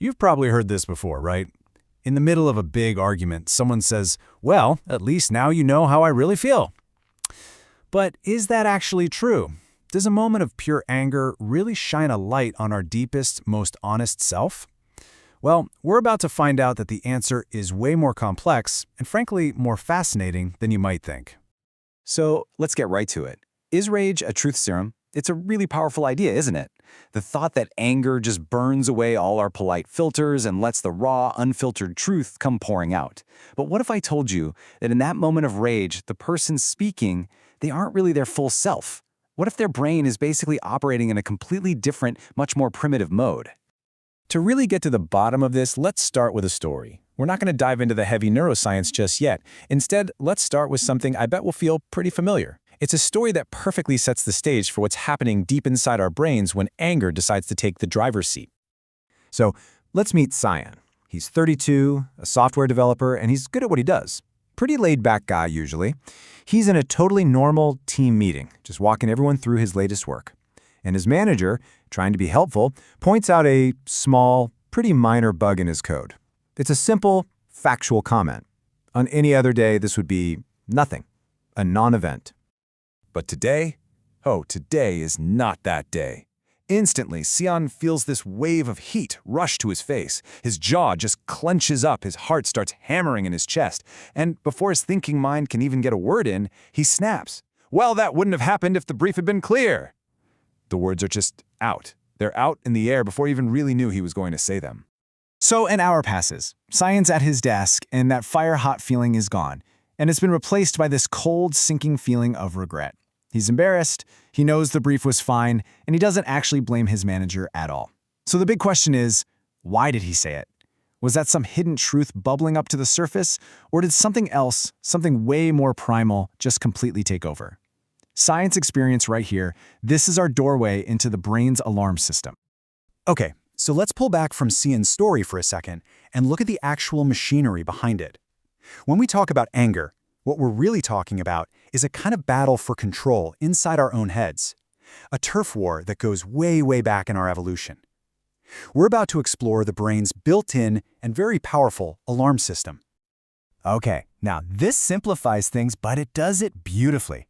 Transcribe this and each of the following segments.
You've probably heard this before, right? In the middle of a big argument, someone says, "Well, at least now you know how I really feel." But is that actually true? Does a moment of pure anger really shine a light on our deepest, most honest self? Well, we're about to find out that the answer is way more complex and, frankly, more fascinating than you might think. So let's get right to it. Is rage a truth serum? It's a really powerful idea, isn't it? The thought that anger just burns away all our polite filters and lets the raw, unfiltered truth come pouring out. But what if I told you that in that moment of rage, the person speaking, they aren't really their full self? What if their brain is basically operating in a completely different, much more primitive mode? To really get to the bottom of this, let's start with a story. We're not going to dive into the heavy neuroscience just yet. Instead, let's start with something I bet will feel pretty familiar. It's a story that perfectly sets the stage for what's happening deep inside our brains when anger decides to take the driver's seat. So let's meet Cyan. He's 32, a software developer, and he's good at what he does. Pretty laid-back guy, usually. He's in a totally normal team meeting, just walking everyone through his latest work. And his manager, trying to be helpful, points out a small, pretty minor bug in his code. It's a simple, factual comment. On any other day, this would be nothing, a non-event. But today? Oh, today is not that day. Instantly, Cyan feels this wave of heat rush to his face. His jaw just clenches up, his heart starts hammering in his chest, and before his thinking mind can even get a word in, he snaps. Well, that wouldn't have happened if the brief had been clear. The words are just out. They're out in the air before he even really knew he was going to say them. So an hour passes. Cyan's at his desk, and that fire-hot feeling is gone, and it's been replaced by this cold, sinking feeling of regret. He's embarrassed, he knows the brief was fine, and he doesn't actually blame his manager at all. So the big question is, why did he say it? Was that some hidden truth bubbling up to the surface, or did something else, something way more primal, just completely take over? Science experience right here, this is our doorway into the brain's alarm system. Okay, so let's pull back from Cyan's story for a second and look at the actual machinery behind it. When we talk about anger, what we're really talking about is a kind of battle for control inside our own heads, a turf war that goes way, way back in our evolution. We're about to explore the brain's built-in and very powerful alarm system. Okay, now this simplifies things, but it does it beautifully.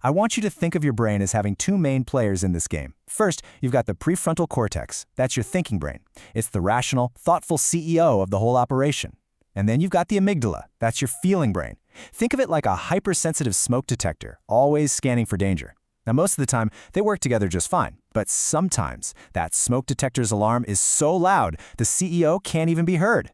I want you to think of your brain as having two main players in this game. First, you've got the prefrontal cortex. That's your thinking brain. It's the rational, thoughtful CEO of the whole operation. And then you've got the amygdala. That's your feeling brain. Think of it like a hypersensitive smoke detector, always scanning for danger. Now, most of the time, they work together just fine. But sometimes, that smoke detector's alarm is so loud, the CEO can't even be heard.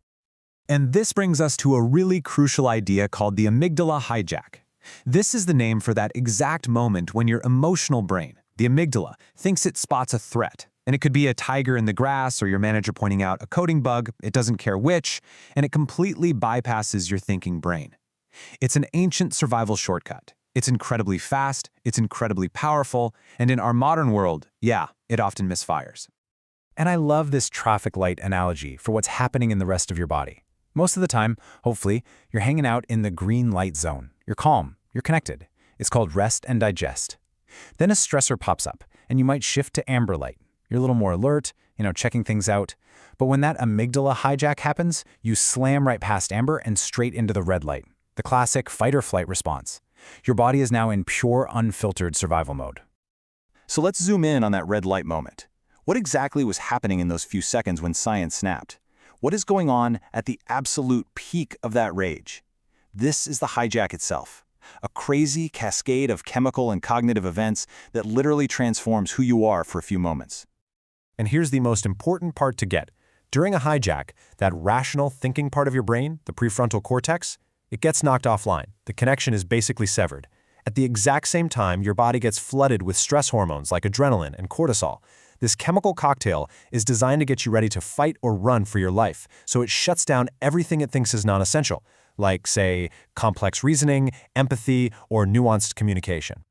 And this brings us to a really crucial idea called the amygdala hijack. This is the name for that exact moment when your emotional brain, the amygdala, thinks it spots a threat. And it could be a tiger in the grass or your manager pointing out a coding bug, it doesn't care which, and it completely bypasses your thinking brain. It's an ancient survival shortcut. It's incredibly fast, it's incredibly powerful, and in our modern world, yeah, it often misfires. And I love this traffic light analogy for what's happening in the rest of your body. Most of the time, hopefully, you're hanging out in the green light zone. You're calm, you're connected. It's called rest and digest. Then a stressor pops up, and you might shift to amber light. You're a little more alert, checking things out. But when that amygdala hijack happens, you slam right past amber and straight into the red light, the classic fight-or-flight response. Your body is now in pure, unfiltered survival mode. So let's zoom in on that red light moment. What exactly was happening in those few seconds when Cyan snapped? What is going on at the absolute peak of that rage? This is the hijack itself. A crazy cascade of chemical and cognitive events that literally transforms who you are for a few moments. And here's the most important part to get. During a hijack, that rational thinking part of your brain, the prefrontal cortex, it gets knocked offline. The connection is basically severed. At the exact same time, your body gets flooded with stress hormones like adrenaline and cortisol. This chemical cocktail is designed to get you ready to fight or run for your life, so it shuts down everything it thinks is non-essential, like, say, complex reasoning, empathy, or nuanced communication.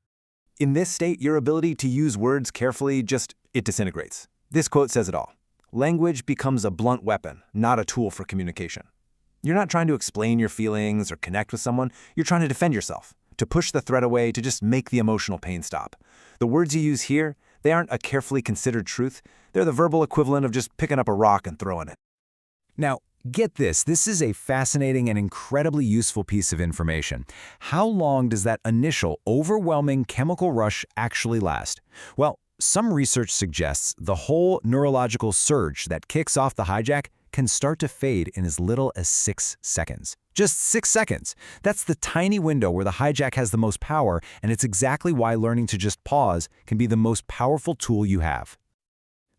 In this state, your ability to use words carefully it disintegrates. This quote says it all. Language becomes a blunt weapon, not a tool for communication. You're not trying to explain your feelings or connect with someone. You're trying to defend yourself, to push the threat away, to just make the emotional pain stop. The words you use here, they aren't a carefully considered truth. They're the verbal equivalent of just picking up a rock and throwing it. Now, get this. This is a fascinating and incredibly useful piece of information. How long does that initial, overwhelming chemical rush actually last? Well, some research suggests the whole neurological surge that kicks off the hijack can start to fade in as little as 6 seconds. Just 6 seconds. That's the tiny window where the hijack has the most power, and it's exactly why learning to just pause can be the most powerful tool you have.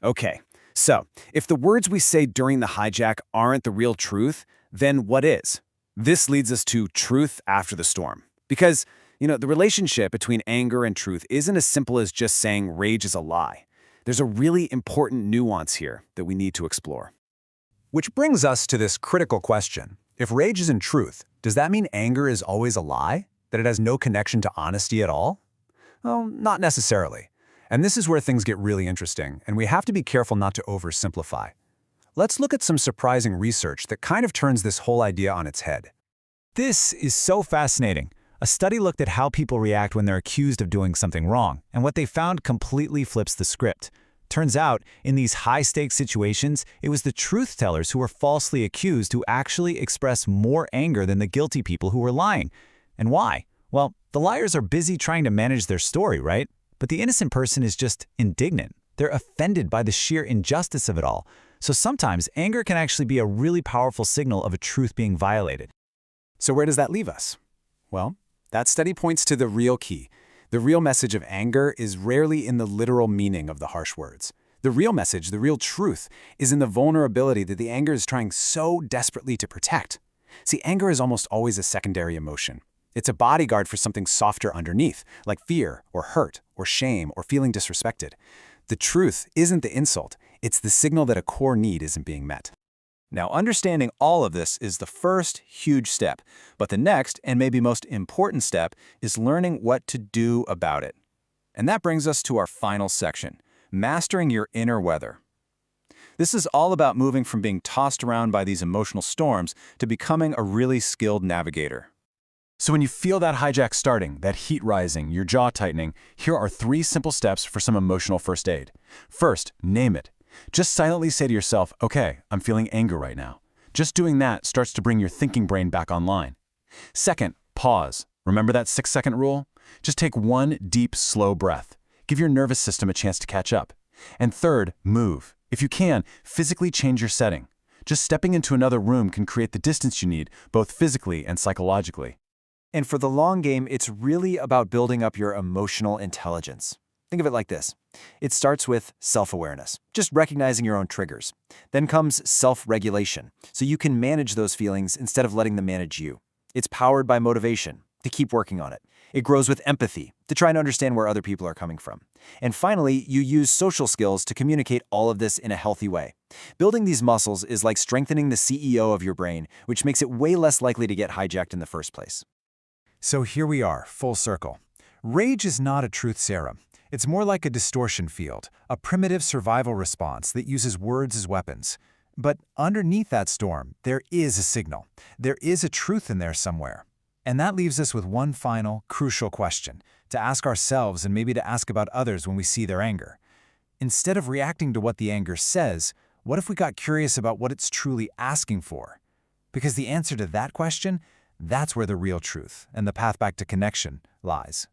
Okay, so if the words we say during the hijack aren't the real truth, then what is? This leads us to truth after the storm. Because, the relationship between anger and truth isn't as simple as just saying rage is a lie. There's a really important nuance here that we need to explore. Which brings us to this critical question. If rage isn't truth, does that mean anger is always a lie? That it has no connection to honesty at all? Well, not necessarily. And this is where things get really interesting, and we have to be careful not to oversimplify. Let's look at some surprising research that kind of turns this whole idea on its head. This is so fascinating. A study looked at how people react when they're accused of doing something wrong, and what they found completely flips the script. Turns out, in these high-stakes situations, it was the truth-tellers who were falsely accused who actually expressed more anger than the guilty people who were lying. And why? Well, the liars are busy trying to manage their story, right? But the innocent person is just indignant. They're offended by the sheer injustice of it all. So sometimes anger can actually be a really powerful signal of a truth being violated. So where does that leave us? Well, that study points to the real key. The real message of anger is rarely in the literal meaning of the harsh words. The real message, the real truth, is in the vulnerability that the anger is trying so desperately to protect. See, anger is almost always a secondary emotion. It's a bodyguard for something softer underneath, like fear or hurt or shame or feeling disrespected. The truth isn't the insult. It's the signal that a core need isn't being met. Now, understanding all of this is the first huge step, but the next and maybe most important step is learning what to do about it. And that brings us to our final section, mastering your inner weather. This is all about moving from being tossed around by these emotional storms to becoming a really skilled navigator. So when you feel that hijack starting, that heat rising, your jaw tightening, here are 3 simple steps for some emotional first aid. First, name it. Just silently say to yourself, okay, I'm feeling anger right now. Just doing that starts to bring your thinking brain back online. Second, pause. Remember that 6-second rule? Just take one deep, slow breath. Give your nervous system a chance to catch up. And third, move. If you can, physically change your setting. Just stepping into another room can create the distance you need, both physically and psychologically. And for the long game, it's really about building up your emotional intelligence. Think of it like this. It starts with self-awareness, just recognizing your own triggers. Then comes self-regulation, so you can manage those feelings instead of letting them manage you. It's powered by motivation, to keep working on it. It grows with empathy, to try and understand where other people are coming from. And finally, you use social skills to communicate all of this in a healthy way. Building these muscles is like strengthening the CEO of your brain, which makes it way less likely to get hijacked in the first place. So here we are, full circle. Rage is not a truth serum. It's more like a distortion field, a primitive survival response that uses words as weapons. But underneath that storm, there is a signal. There is a truth in there somewhere. And that leaves us with one final, crucial question to ask ourselves and maybe to ask about others when we see their anger. Instead of reacting to what the anger says, what if we got curious about what it's truly asking for? Because the answer to that question, that's where the real truth and the path back to connection lies.